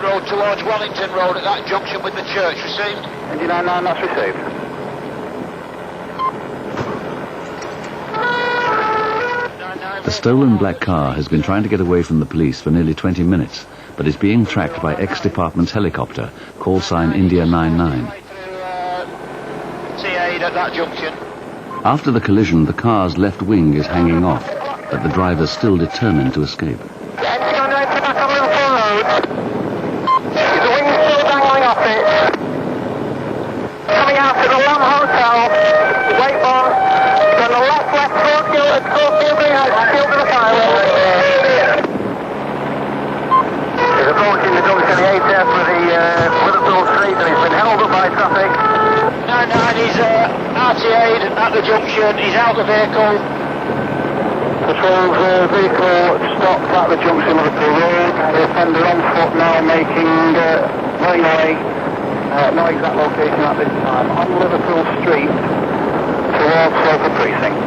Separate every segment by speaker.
Speaker 1: road towards Wellington Road at that junction with the church. Received?
Speaker 2: Engine 99, that's received.
Speaker 3: The stolen black car has been trying to get away from the police for nearly 20 minutes, but is being tracked by X-Department's helicopter, call sign India 99.
Speaker 1: T8 at that junction.
Speaker 3: After the collision, the car's left wing is hanging off, but the driver's still determined to escape.
Speaker 2: Coming out to the Lamb Hotel, wait on, then the left, Schofield, to the highway. He's approaching the junction 8 there for the Liverpool Street, and he's been held up by traffic.
Speaker 1: 99, he's RT8 at the junction, he's out the vehicle.
Speaker 2: Patrol's vehicle stopped at the junction of Liverpool Road. The offender on foot now making very way. No exact location at this time. On Liverpool Street towards Salford Precinct.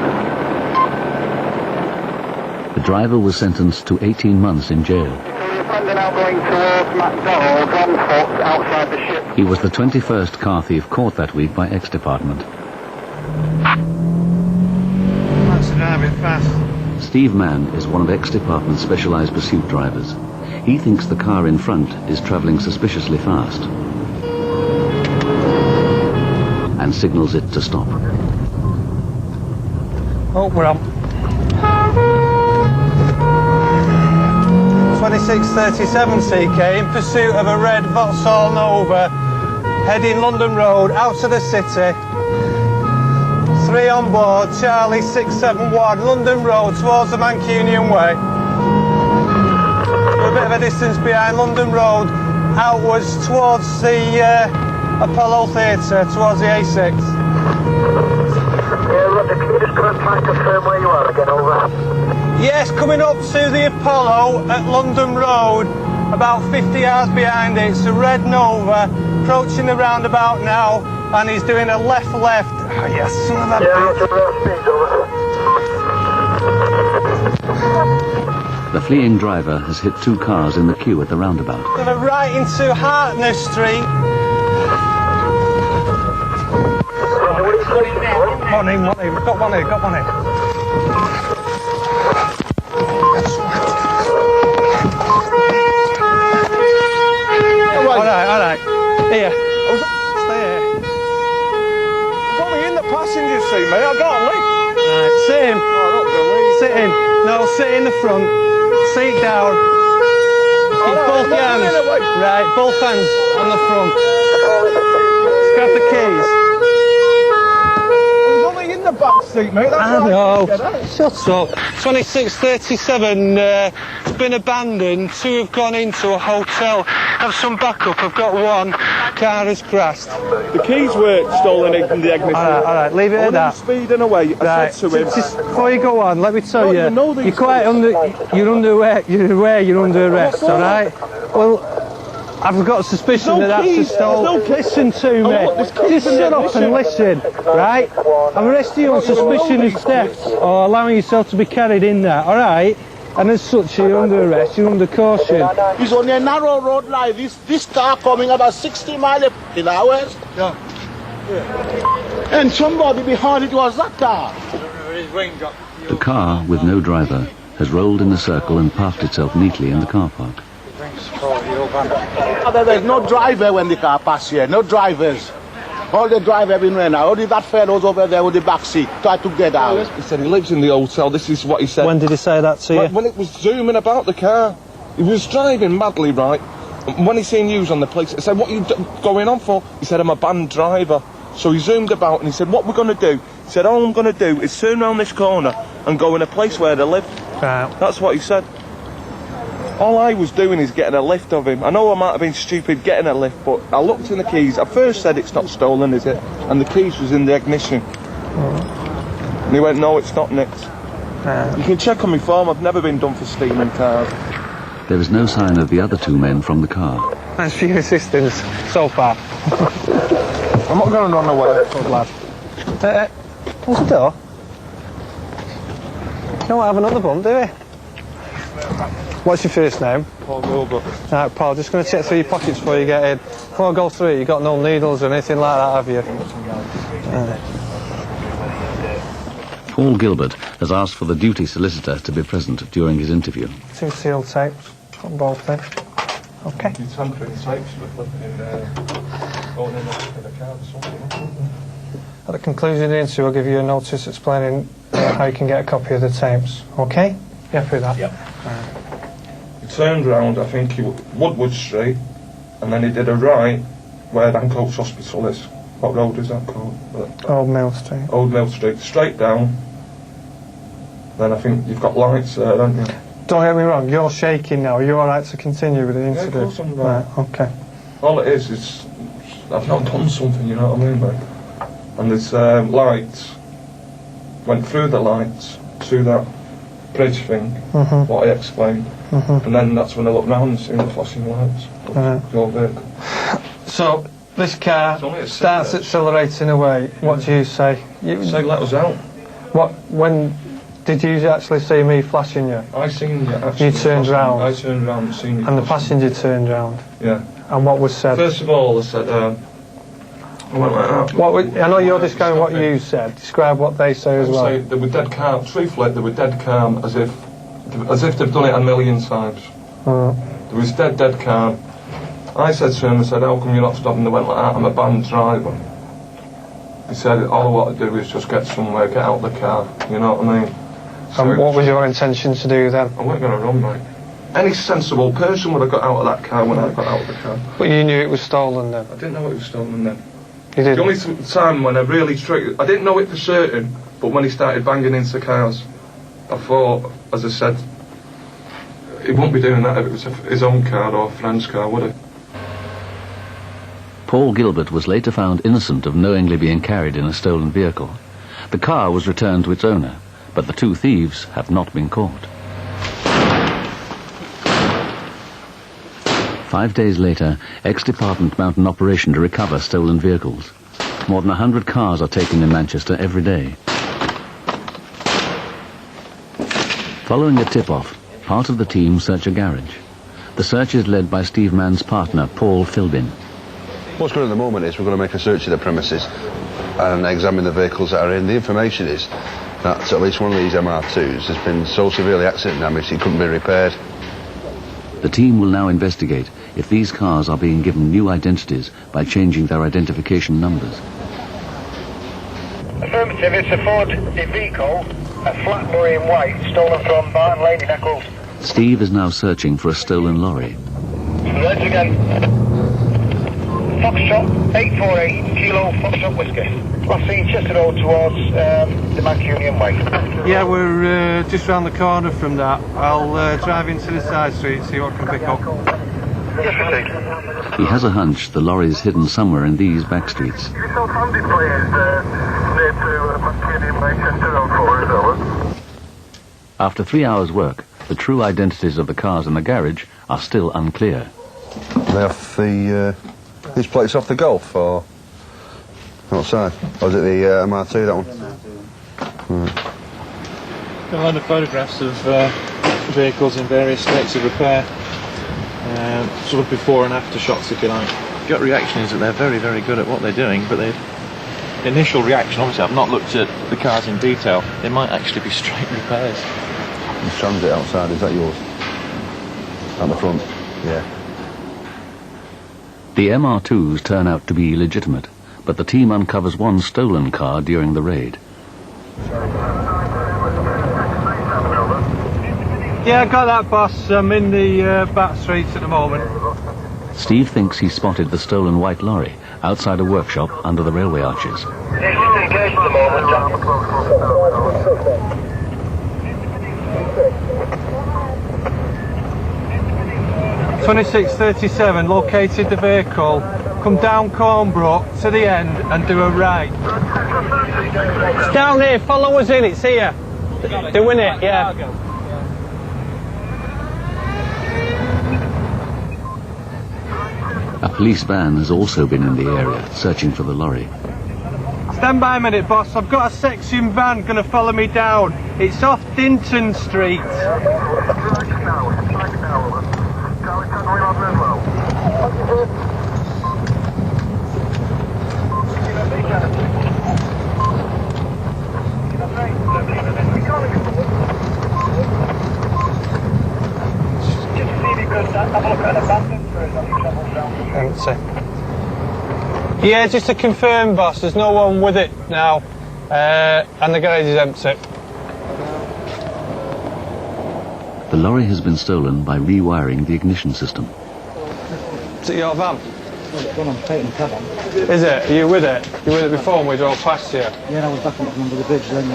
Speaker 3: The driver was sentenced to 18 months in jail.
Speaker 2: The offender now going towards McDonald's on foot outside the ship.
Speaker 3: He was the 21st car thief caught that week by X-Department.
Speaker 4: That's driving fast.
Speaker 3: Steve Mann is one of X-Department's specialised pursuit drivers. He thinks the car in front is travelling suspiciously fast and signals it to stop.
Speaker 4: Oh, we're on. 2637 CK in pursuit of a red Vauxhall Nova heading London Road out to the city. 3 on board, Charlie 671 London Road towards the Mancunian Way. We're a bit of a distance behind London Road outwards towards the Apollo Theatre, towards the A6.
Speaker 2: Roger, can you just try and confirm where you are again, over?
Speaker 4: Yes, coming up to the Apollo at London Road, about 50 yards behind it. It's a red Nova, approaching the roundabout now, and he's doing a left-left. Oh, yes, son of that bitch.
Speaker 3: The fleeing driver has hit 2 cars in the queue at the roundabout.
Speaker 4: Going right into Hartness Street. One in, got one in. Alright. Here. Stay here.
Speaker 5: It's only in the passenger seat, mate. I got a lift.
Speaker 4: Right, sit in. Sit in. No, sit in the front. Seat down. Keep both hands. Right, both hands on the front. Just grab the keys.
Speaker 5: It's only in the back seat, mate. That's
Speaker 4: I know. Shut up. 2637 been abandoned. 2 have gone into a hotel. Have some backup. I've got 1. Car has crashed.
Speaker 5: The keys were stolen in the ignition.
Speaker 4: Alright, leave it at that.
Speaker 5: Speeding away. I said to him.
Speaker 4: Just before you go on, let me tell you,
Speaker 5: you're
Speaker 4: quite you're under arrest, alright? Well, I've got a suspicion that's a stolen. Listen to me. Just shut up and listen, right? I'm arresting you on suspicion of theft or allowing yourself to be carried in there, alright? And as such, you're under arrest, you're under caution.
Speaker 6: It's on a narrow road like this car coming about 60 miles an hour.
Speaker 5: Yeah.
Speaker 6: And somebody behind it was that car.
Speaker 3: The car, with no driver, has rolled in a circle and parked itself neatly in the car park.
Speaker 6: There's no driver when the car passed here, no drivers. All the driver have been ran out. Only that fellow's over there with the back seat, tried to get out.
Speaker 5: He said he lives in the hotel. This is what he said.
Speaker 4: When did he say that to you?
Speaker 5: When it was zooming about the car. He was driving madly, right? And when he seen you on the place, he said, what are you going on for? He said, I'm a band driver. So he zoomed about and he said, what we're going to do? He said, all I'm going to do is turn around this corner and go in a place where they live.
Speaker 4: Right.
Speaker 5: That's what he said. All I was doing is getting a lift of him. I know I might have been stupid getting a lift, but I looked in the keys. I first said it's not stolen, is it? And the keys was in the ignition. And he went, no, it's not nicked. You can check on my form. I've never been done for stealing cars.
Speaker 3: There is no sign of the other 2 men from the car.
Speaker 4: Thanks for your assistance so far.
Speaker 5: I'm not going to run away.
Speaker 4: Good lad. What's the door? Don't have another bump, do we? What's your first name?
Speaker 5: Paul Gilbert.
Speaker 4: Right, Paul, just going to check through your pockets before you get in. Before I go through it, you got no needles or anything like that, have you?
Speaker 3: Paul Gilbert has asked for the duty solicitor to be present during his interview.
Speaker 4: 2 sealed tapes on both then. Okay.
Speaker 5: You tampering tapes with flipping going in the car or something.
Speaker 4: At the conclusion of the interview, I'll give you a notice explaining how you can get a copy of the tapes. Okay? You happy with that?
Speaker 5: Yep. He turned round, I think, Woodward Street, and then he did a right where Dancoats Hospital is. What road is that called?
Speaker 4: Old Mill Street.
Speaker 5: Old Mill Street. Straight down. Then I think you've got lights there, haven't you?
Speaker 4: Don't get me wrong, you're shaking now. Are you alright to continue with the interview?
Speaker 5: Yeah, of course I'm right.
Speaker 4: Okay.
Speaker 5: All it is I've not done something, you know what I mean, mate? And there's lights. Went through the lights to that bridge thing, what I explained. And then that's when I looked round and seen the flashing lights. Your vehicle.
Speaker 4: So, this car starts accelerating away. What do you say? You
Speaker 5: say let us out.
Speaker 4: When did you actually see me flashing you?
Speaker 5: I seen you actually.
Speaker 4: You turned round?
Speaker 5: I turned round and seen you.
Speaker 4: And the passenger turned round?
Speaker 5: Yeah.
Speaker 4: And what was said?
Speaker 5: First of all, I said, I went like that.
Speaker 4: I know you're describing what you said. Describe what they say as well.
Speaker 5: They were dead calm. Truthfully, they were dead calm, as if they've done it a million times. They was dead calm. I said to him, I said, how come you're not stopping? They went like that, I'm a band driver. He said, all I want to do is just get somewhere, get out of the car, you know what I mean? So
Speaker 4: and what was your intention to do then?
Speaker 5: I weren't going to run, mate. Any sensible person would have got out of that car when I got out of the car.
Speaker 4: But you knew it was stolen then?
Speaker 5: I didn't know it was stolen then.
Speaker 4: You didn't?
Speaker 5: The only time when I really triggered, I didn't know it for certain, but when he started banging into cars, I thought, as I said, he wouldn't be doing that if it was his own car or a friend's car, would he?
Speaker 3: Paul Gilbert was later found innocent of knowingly being carried in a stolen vehicle. The car was returned to its owner, but the 2 thieves have not been caught. 5 days later, ex-department mount an operation to recover stolen vehicles. More than 100 cars are taken in Manchester every day. Following a tip-off, part of the team search a garage. The search is led by Steve Mann's partner, Paul Philbin.
Speaker 7: What's going on at the moment is we're going to make a search of the premises and examine the vehicles that are in. The information is that at least one of these MR2s has been so severely accident damaged it couldn't be repaired.
Speaker 3: The team will now investigate if these cars are being given new identities by changing their identification numbers.
Speaker 1: Affirmative, it's a Ford Iveco, a flat lorry in white, stolen from Barton Lane in Eccles.
Speaker 3: Steve is now searching for a stolen lorry.
Speaker 1: Let's again. Foxtrot, 848, Kilo Foxtrot Whiskey. Last seen Chester Road towards the Mancunian Way.
Speaker 4: Yeah, we're just round the corner from that. I'll drive into the side street, see what I can pick up.
Speaker 1: Yes, proceed.
Speaker 3: He has a hunch the lorry is hidden somewhere in these back streets.
Speaker 8: You still funded players near to Mancunian Way, Chester Road 4, is over?
Speaker 3: After 3 hours' work, the true identities of the cars in the garage are still unclear.
Speaker 7: They off the these plates off the Golf or outside? Or is it the MR2, that one?
Speaker 9: There are a lot of photographs of vehicles in various states of repair, sort of before and after shots, if you like. Gut reaction is that they're very, very good at what they're doing, but the initial reaction, obviously I've not looked at the cars in detail, they might actually be straight repairs.
Speaker 7: The Transit outside, is that yours? At the front? Yeah.
Speaker 3: The MR2s turn out to be legitimate, but the team uncovers one stolen car during the raid.
Speaker 4: Yeah, I got that, boss. I'm in the back streets at the moment.
Speaker 3: Steve thinks he spotted the stolen white lorry outside a workshop under the railway arches.
Speaker 1: Engaged at the moment, Jack.
Speaker 4: 2637 located the vehicle. Come down Cornbrook to the end and do a right. It's down here, follow us in, it's here. Doing it, yeah.
Speaker 3: A police van has also been in the area, searching for the lorry.
Speaker 4: Stand by a minute, boss. I've got a section van going to follow me down. It's off Dinton Street. Empty. Yeah, just to confirm, boss, there's no one with it now, and the garage is empty.
Speaker 3: The lorry has been stolen by rewiring the ignition system.
Speaker 4: Is it your van?
Speaker 10: Well, I'm taking the cab on.
Speaker 4: Is it? Are you with it? You with it before when we drove past you?
Speaker 10: Yeah, I was back under the bridge then.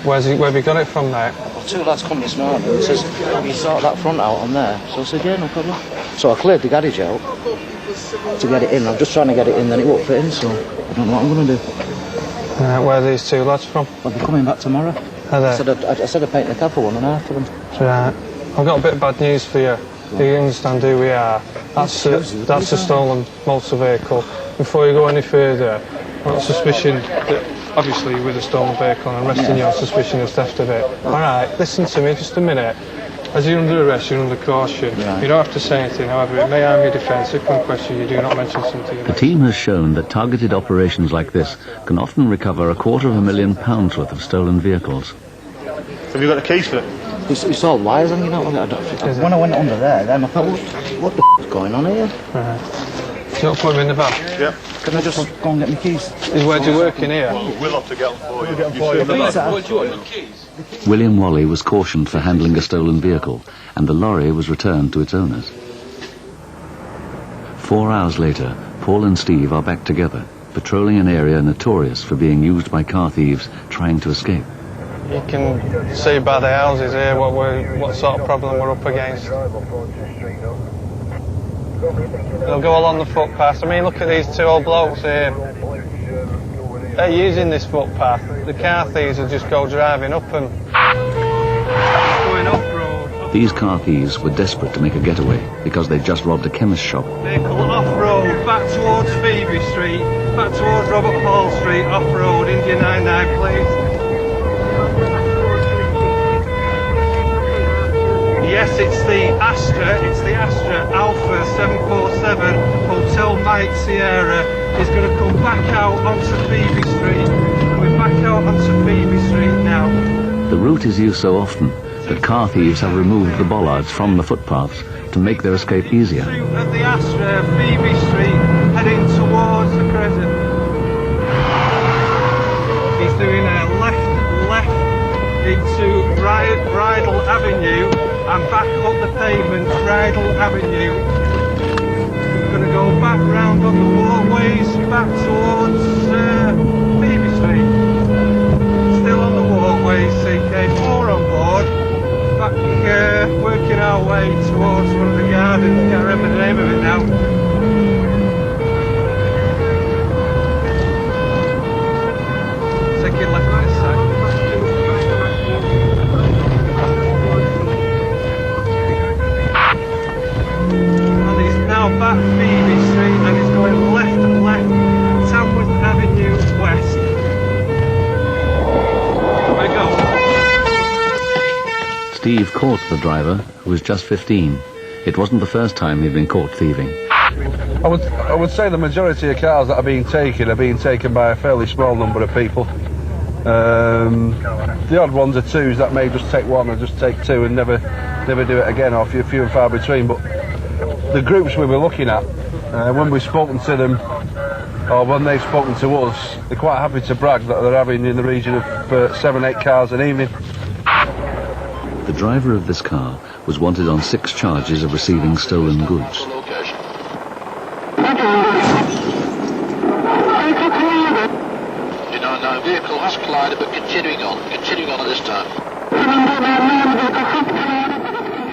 Speaker 4: Where have you got it from, mate?
Speaker 10: Well, two lads come this morning and says, you sort that front out on there. So I said, yeah, no problem. So I cleared the garage out to get it in. I'm just trying to get it in, then it won't fit in, so I don't know what I'm going to do.
Speaker 4: Where are these two lads from?
Speaker 10: Well, they're coming back tomorrow.
Speaker 4: Are they?
Speaker 10: I said I'd paint the cab for 1.5 for them.
Speaker 4: Right. I've got a bit of bad news for you. Do you understand who we are? That's a stolen motor vehicle. Before you go any further, I've got suspicion that obviously you're with a stolen vehicle and I'm arresting you on suspicion of theft of it. Alright, listen to me just a minute. As you're under arrest, you're under caution. You don't have to say anything, however, it may harm your defence. If one question you do not mention something.
Speaker 3: The team has shown that targeted operations like this can often recover £250,000 worth of stolen vehicles.
Speaker 1: Have you got the keys for it?
Speaker 10: It's all wires hanging out on it. When I went under there, then I thought, what the f*** is going on here?
Speaker 4: Right. Do you want to put them in the van?
Speaker 1: Yeah.
Speaker 10: Can I just go and get my keys?
Speaker 4: Where do you work in here?
Speaker 1: We'll have to get them for you.
Speaker 3: William Wally was cautioned for handling a stolen vehicle, and the lorry was returned to its owners. 4 hours later, Paul and Steve are back together, patrolling an area notorious for being used by car thieves trying to escape.
Speaker 4: You can see by the houses here what sort of problem we're up against. They'll go along the footpath. I mean, look at these two old blokes here. They're using this footpath. The car thieves will just go driving up and going off-road.
Speaker 3: These car thieves were desperate to make a getaway because they'd just robbed a chemist shop.
Speaker 4: Vehicle off-road, back towards Phoebe Street, back towards Robert Hall Street, off-road, India 99, please. Yes, it's the Astra Alpha 747 Hotel Mike Sierra is going to come back out onto Phoebe Street. We're back out onto Phoebe Street now.
Speaker 3: The route is used so often that car thieves have removed the bollards from the footpaths to make their escape easier.
Speaker 4: At the Astra, Phoebe Street, heading towards the Crescent. He's doing a left into Bridle Avenue and back up the pavement, Bridle Avenue. Going to go back round on the walkways, back towards Phoebe Street. Still on the walkways, CK4 on board. Back working our way towards one of the gardens, can't remember the name of it now. Take it left right side. Now back Phoebe Street and it's going left, Tamworth Avenue west. There we go.
Speaker 3: Steve caught the driver, who was just 15. It wasn't the first time he'd been caught thieving.
Speaker 7: I would say the majority of cars that are being taken by a fairly small number of people. The odd ones are twos that may just take one or just take two and never do it again, or few and far between. But the groups we were looking at, when we've spoken to them, or when they've spoken to us, they're quite happy to brag that they're having in the region of 7-8 cars an evening.
Speaker 3: The driver of this car was wanted on 6 charges of receiving stolen goods.
Speaker 11: Vehicle has collided, but continuing on at this time.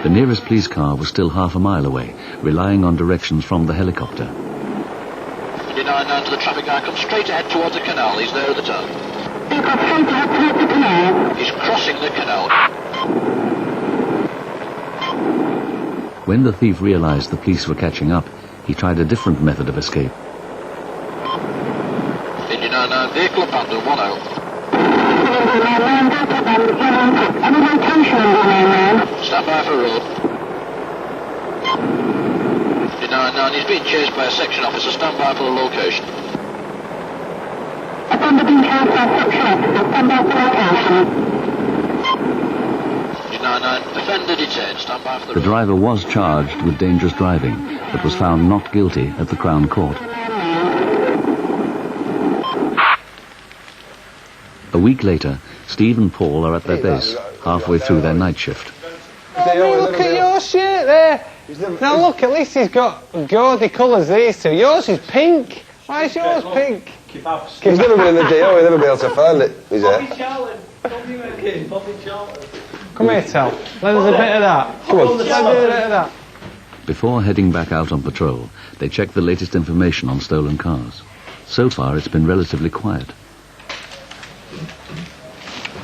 Speaker 3: The nearest police car was still half a mile away, relying on directions from the helicopter.
Speaker 11: 99 to the traffic guy, come straight ahead towards the canal, he's there at the turn. He's crossing the canal.
Speaker 3: When the thief realized the police were catching up, he tried a different method of escape.
Speaker 11: India 99, vehicle abandoned, 10. Stand by for road. India 99, he's being chased by a section officer, stand by for the location. India 999, offender detained, stand by for the...
Speaker 3: The driver was charged with dangerous driving, but was found not guilty at the Crown Court. A week later, Steve and Paul are at their base, halfway through their night shift.
Speaker 4: Oh, look at your shirt there. Now look, at least he's got gaudy colours, these two. Yours is pink. Why is yours pink?
Speaker 7: He's never been in the DO, he'll never be able to find it, is it?
Speaker 4: Come here, Tal. Let us a bit of that. Come on. Let us a bit of that.
Speaker 3: Before heading back out on patrol, they check the latest information on stolen cars. So far, it's been relatively quiet.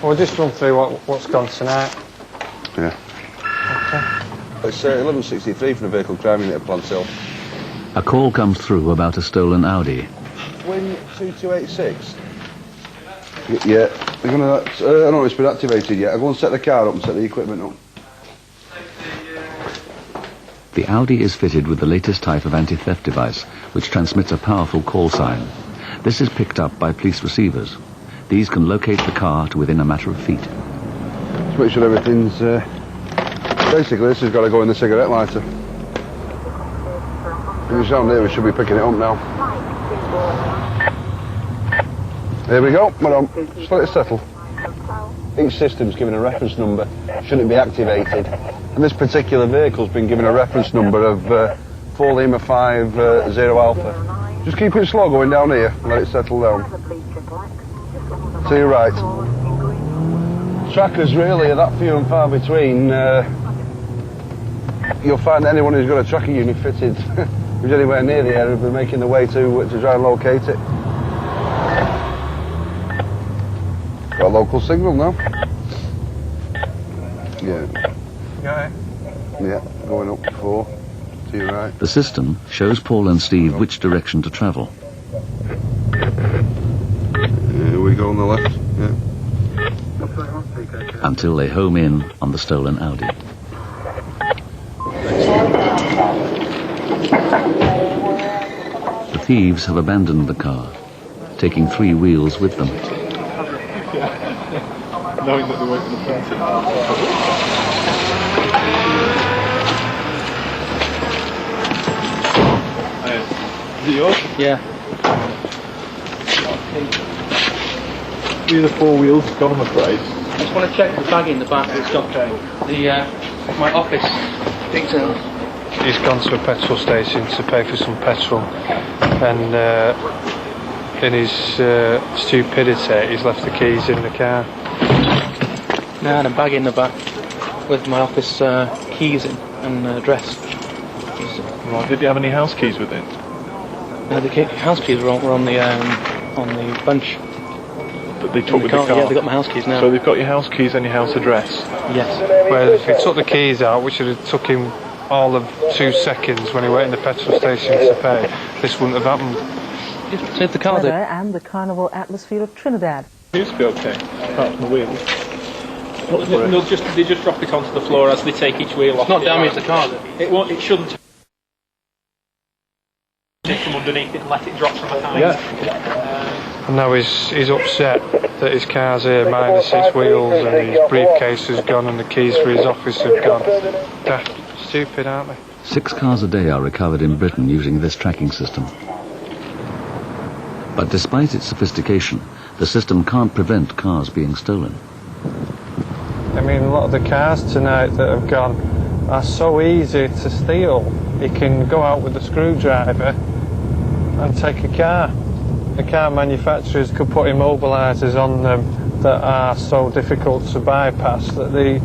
Speaker 4: We'll just run through what's gone tonight.
Speaker 7: Yeah.
Speaker 4: Okay.
Speaker 7: It's 1163 from the vehicle crime unit at Plant Hill.
Speaker 3: A call comes through about a stolen Audi.
Speaker 7: Win 2286. Yeah, we're gonna. I don't know, it's been activated yet. I'll go and set the car up and set the equipment up.
Speaker 3: The Audi is fitted with the latest type of anti-theft device, which transmits a powerful call sign. This is picked up by police receivers. These can locate the car to within a matter of feet.
Speaker 7: Just make sure everything's... basically, this has got to go in the cigarette lighter. If it's down there, we should be picking it up now. There we go, we're on. Just let it settle. Each system's given a reference number, shouldn't be activated. And this particular vehicle's been given a reference number of 4 Lima 5 0 Alpha. Just keep it slow going down here and let it settle down. To your right. Trackers really are that few and far between. You'll find anyone who's got a tracker unit fitted who's anywhere near the area will be making the way to try and locate it. Got a local signal now. Yeah.
Speaker 4: Got it?
Speaker 7: Yeah, going up 4 to your right.
Speaker 3: The system shows Paul and Steve which direction to travel.
Speaker 7: Here we go on the left, yeah.
Speaker 3: Until they home in on the stolen Audi. The thieves have abandoned the car, taking 3 wheels with them.
Speaker 9: Knowing that they weren't going to print it. Is it yours?
Speaker 10: Yeah.
Speaker 9: The 4 wheels gone, I'm afraid.
Speaker 10: I just want to check the bag in the back. It's got my office details.
Speaker 4: He's gone to a petrol station to pay for some petrol, and in his stupidity, he's left the keys in the car.
Speaker 10: No, and a bag in the back with my office keys in and address.
Speaker 9: Right. Did you have any house keys with it?
Speaker 10: The house keys were on the bunch.
Speaker 9: That they took with the car?
Speaker 10: Yeah, they got my house keys now.
Speaker 9: So they've got your house keys and your house address?
Speaker 10: Yes.
Speaker 4: Well, if he took the keys out, which would have took him all of 2 seconds when he went in the petrol station to pay, this wouldn't have happened.
Speaker 10: Just save the car there.
Speaker 12: And the carnival atmosphere of Trinidad.
Speaker 9: It used to be okay, apart from the wheels.
Speaker 13: They just drop it onto the floor as they take each wheel off.
Speaker 10: It's not damage the car.
Speaker 13: It shouldn't. Take from underneath it and let it drop from behind.
Speaker 4: Yeah. And now he's upset that his car's here minus 6 wheels and his briefcase has gone and the keys for his office have gone. Daft, stupid, aren't they?
Speaker 3: 6 cars a day are recovered in Britain using this tracking system. But despite its sophistication, the system can't prevent cars being stolen.
Speaker 4: I mean, a lot of the cars tonight that have gone are so easy to steal. You can go out with a screwdriver and take a car. The car manufacturers could put immobilisers on them that are so difficult to bypass that the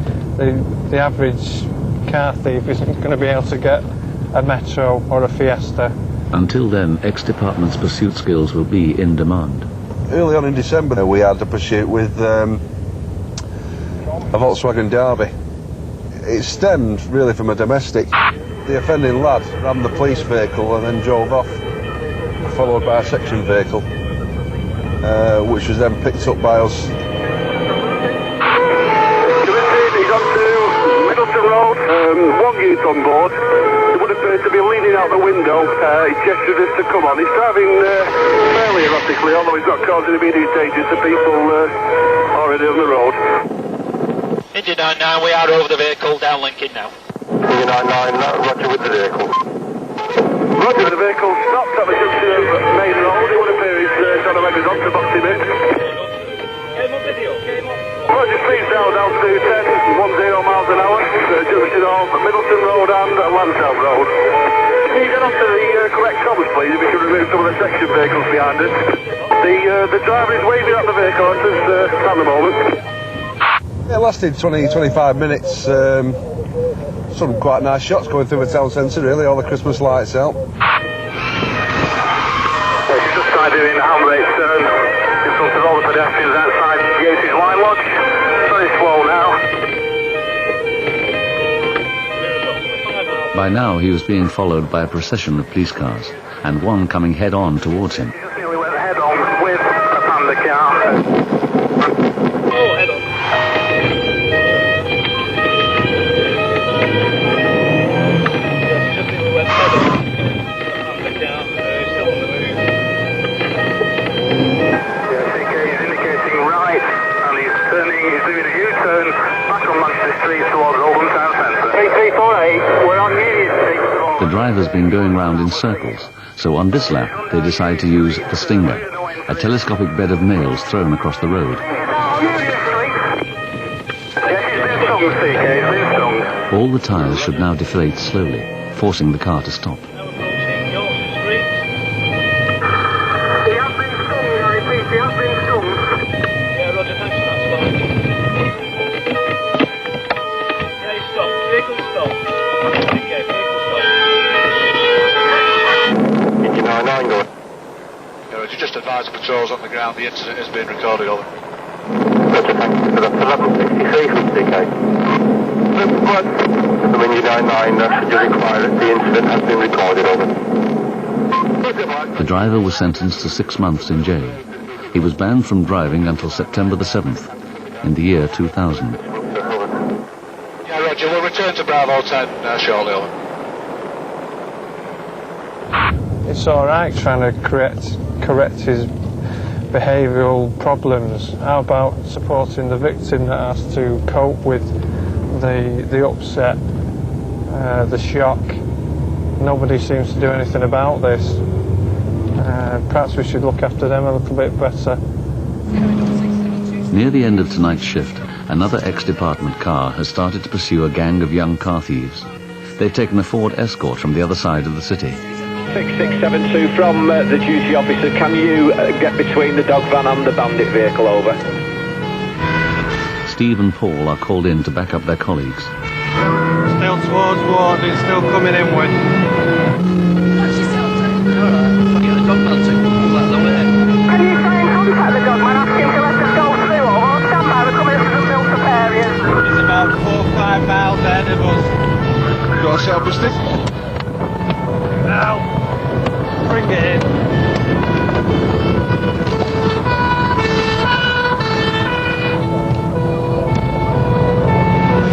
Speaker 4: average car thief isn't going to be able to get a Metro or a Fiesta.
Speaker 3: Until then, ex-department's pursuit skills will be in demand.
Speaker 7: Early on in December, we had a pursuit with a Volkswagen Derby. It stemmed really from a domestic. The offending lad ran the police vehicle and then drove off, followed by a section vehicle, which was then picked up by us.
Speaker 8: He's on to Middleton Road, 1 youth on board. He would appear to be leaning out the window. He gestured us to come on. He's driving fairly erratically, although he's not causing immediate danger to people already on the road.
Speaker 11: India 99, we are over the vehicle, downlinking now.
Speaker 8: India 99, roger with the vehicle. Roger with the vehicle, stopped at the junction of Main Road. It would appear he's got a record on to box him in. Roger, please down to 10 miles an hour, junction of Middleton Road and Lansdowne Road. Can you get off to the correct comms, please, if we can remove some of the section vehicles behind us? The driver is waving at the vehicle at the moment.
Speaker 7: It lasted 20-25 minutes. Some quite nice shots going through the town centre, really, all the Christmas lights out.
Speaker 8: She's just started doing a handbrake turn in front of all the pedestrians outside Yates's Wine Lodge. Very slow now.
Speaker 3: By now he was being followed by a procession of police cars, and one coming head-on towards him.
Speaker 8: He just nearly went head-on with a Panda car.
Speaker 13: Oh, head on.
Speaker 8: He's doing a U-turn back on Manchester Street towards Oldham Town Centre. 3348, we're on Union Street.
Speaker 3: The driver's been going round in circles, so on this lap they decide to use the Stinger, a telescopic bed of nails thrown across the road. All the tyres should now deflate slowly, forcing the car to stop.
Speaker 11: Just advise the patrols on the ground, the incident is being recorded, over.
Speaker 8: Roger, thank you for that. 1163 from CK. From India 99, should you require it, the incident has been recorded, over.
Speaker 3: The driver was sentenced to 6 months in jail. He was banned from driving until September the 7th, in the year 2000.
Speaker 11: Yeah, Roger, we'll return to Bravo 10 shortly, over.
Speaker 4: It's alright trying to correct his behavioural problems. How about supporting the victim that has to cope with the upset, the shock? Nobody seems to do anything about this. Perhaps we should look after them a little bit better.
Speaker 3: Near the end of tonight's shift, another ex-department car has started to pursue a gang of young car thieves. They've taken a Ford Escort from the other side of the city.
Speaker 1: 6672 from the duty officer, can you get between the dog van and the bandit vehicle, over?
Speaker 3: Steve and Paul are called in to back up their colleagues.
Speaker 4: Still towards Ward, it's still coming inward.
Speaker 2: Can you try and contact the dog man, ask him to let us go through, or stand by, we're coming into the built-up areas.
Speaker 4: It's about 4 or 5 miles ahead of us.
Speaker 5: You got a set up a stick?
Speaker 4: Now, bring it in.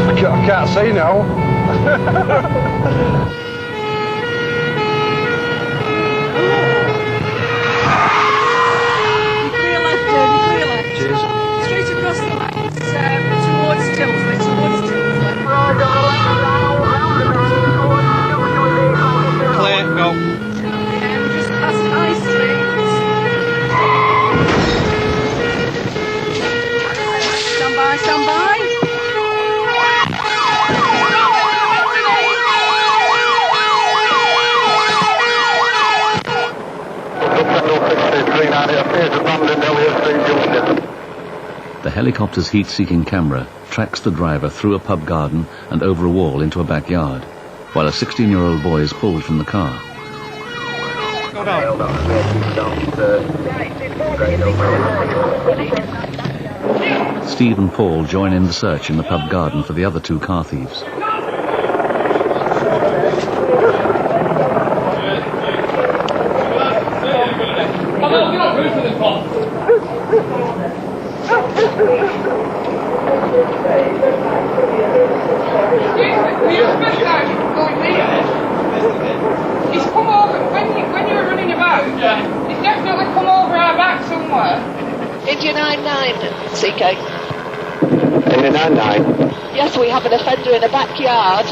Speaker 7: I can't see now.
Speaker 14: Cheers. Straight across the line, towards Tilsley,
Speaker 4: Clear, go.
Speaker 14: we're just past High Street. Stand by, stand by.
Speaker 3: The helicopter's heat-seeking camera tracks the driver through a pub garden and over a wall into a backyard, while a 16-year-old boy is pulled from the car.
Speaker 4: Go down.
Speaker 3: Steve and Paul join in the search in the pub garden for the other 2 car thieves.
Speaker 15: He's come over, when you were running about, he's definitely come over our back somewhere.
Speaker 11: India 99, CK.
Speaker 8: India
Speaker 1: 299.
Speaker 14: Yes, we have an offender in a backyard.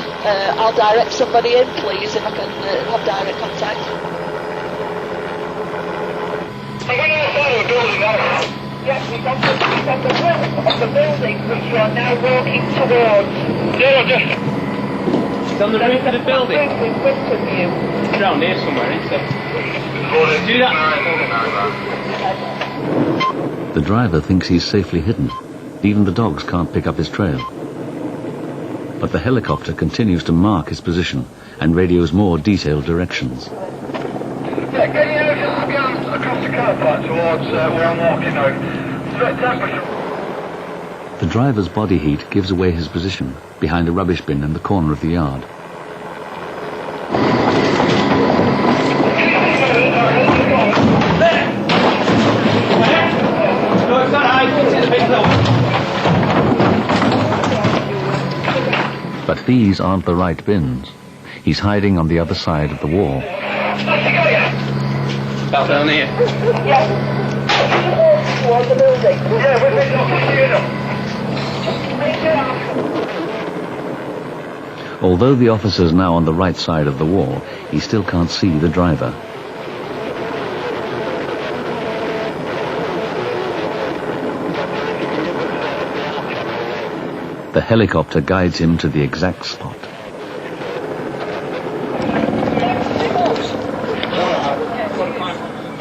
Speaker 14: I'll direct somebody in, please, if I can have direct contact.
Speaker 15: Yes, we've got the roof of the building which you are now walking towards.
Speaker 13: No, just... It's on the roof of the building.
Speaker 15: In front of you.
Speaker 13: It's around here somewhere, isn't it? Do that.
Speaker 3: The driver thinks he's safely hidden. Even the dogs can't pick up his trail. But the helicopter continues to mark his position and radios more detailed directions.
Speaker 8: Yeah, can you just scan across the car park towards where I'm walking now?
Speaker 3: The driver's body heat gives away his position behind a rubbish bin in the corner of the yard. But these aren't the right bins. He's hiding on the other side of the wall.
Speaker 13: About down here.
Speaker 15: Yes. Towards the building.
Speaker 8: Yeah, we've been looking.
Speaker 3: Although the officer's now on the right side of the wall, he still can't see the driver. The helicopter guides him to the exact spot.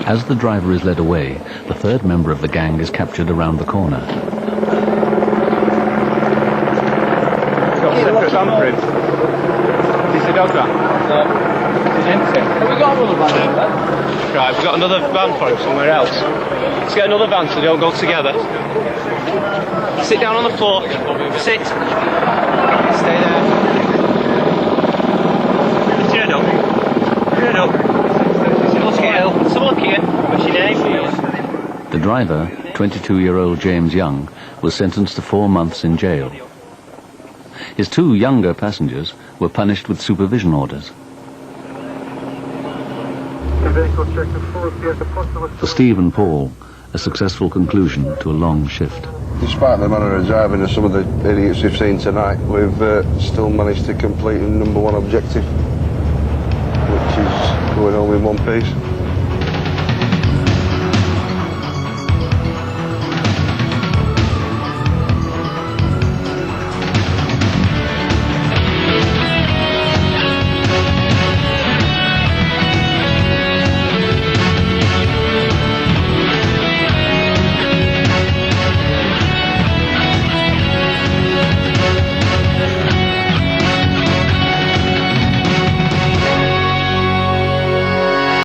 Speaker 3: As the driver is led away, the third member of the gang is captured around the corner.
Speaker 13: Got a separate van for him. Is this a dog van? No. It's empty. Have we got another van in there? Right, we've got another van for him somewhere else. Let's get another van so they all go together. Sit down on the floor. Sit. Stay there. Turn up. Turn up. Look here. Let's have a look here. What's your name?
Speaker 3: The driver, 22-year-old James Young, was sentenced to 4 months in jail. His 2 younger passengers were punished with supervision orders. For Steve and Paul, a successful conclusion to a long shift.
Speaker 7: Despite the manner of driving of some of the idiots we've seen tonight, we've still managed to complete the #1 objective, which is going home in one piece.